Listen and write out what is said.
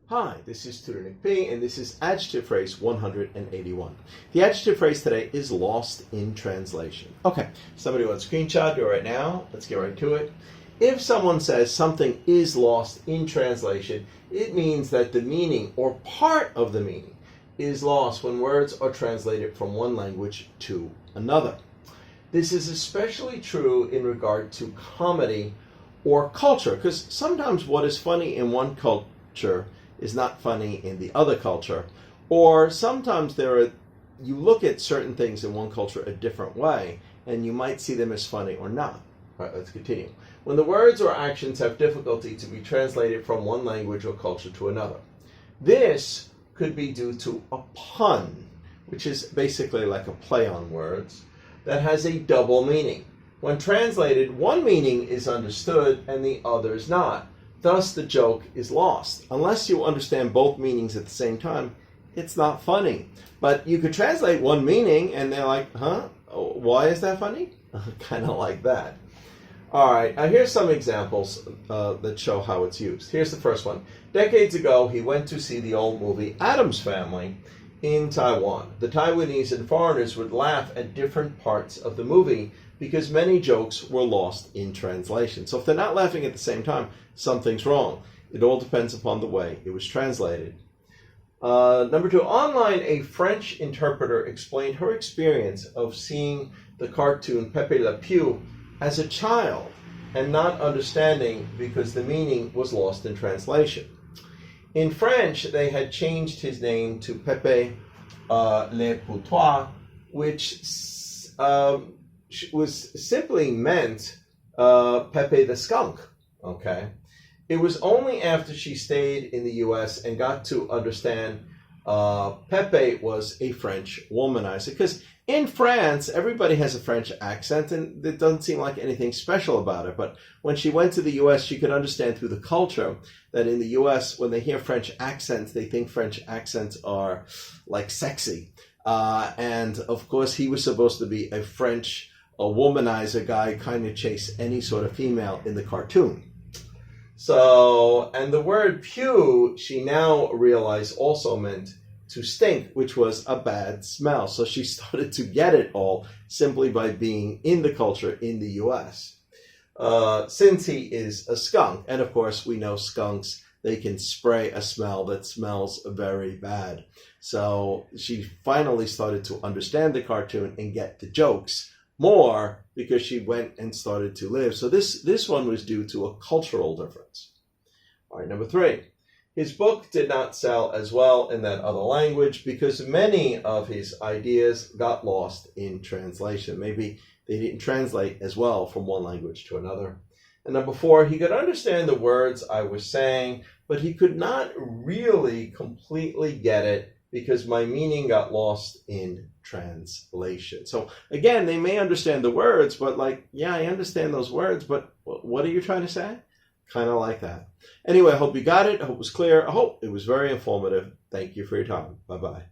Hi, this is Tutor P, and this is adjective phrase 181. The adjective phrase today is lost in translation. Okay, somebody wants a screenshot, do it right now. Let's get right to it. If someone says something is lost in translation, it means that the meaning or part of the meaning is lost when words are translated from one language to another. This is especially true in regard to comedy or culture, because sometimes what is funny in one culture is not funny in the other culture, or sometimes you look at certain things in one culture a different way, and you might see them as funny or not. All right, let's continue. When the words or actions have difficulty to be translated from one language or culture to another, this could be due to a pun, which is basically like a play on words, that has a double meaning. When translated, one meaning is understood and the other is not. Thus, the joke is lost. Unless you understand both meanings at the same time, it's not funny. But you could translate one meaning and they're like, huh? Why is that funny? Kind of like that. All right, now here's some examples that show how it's used. Here's the first one. Decades ago, he went to see the old movie Addams Family in Taiwan. The Taiwanese and foreigners would laugh at different parts of the movie because many jokes were lost in translation. So if they're not laughing at the same time, something's wrong. It all depends upon the way it was translated. Number 2, online, a French interpreter explained her experience of seeing the cartoon Pepe Le Pew as a child and not understanding because the meaning was lost in translation. In French, they had changed his name to Pepe Le Putois, which was simply meant Pepe the Skunk. Okay, it was only after she stayed in the U.S. and got to understand Pepe was a French womanizer, because in France everybody has a French accent and it doesn't seem like anything special about it. But when she went to the U.S., she could understand through the culture that in the U.S. when they hear French accents, they think French accents are like sexy. And of course, he was supposed to be a womanizer guy, kind of chase any sort of female in the cartoon. So, and the word pew, she now realized also meant to stink, which was a bad smell. So she started to get it all simply by being in the culture in the U.S. Since he is a skunk, and of course we know skunks, they can spray a smell that smells very bad. So she finally started to understand the cartoon and get the jokes more because she went and started to live. So this one was due to a cultural difference. All right, number 3. His book did not sell as well in that other language because many of his ideas got lost in translation. Maybe they didn't translate as well from one language to another. And number 4, he could understand the words I was saying, but he could not really completely get it because my meaning got lost in translation. So again, they may understand the words, but like, yeah, I understand those words, but what are you trying to say? Kind of like that. Anyway, I hope you got it. I hope it was clear. I hope it was very informative. Thank you for your time. Bye-bye.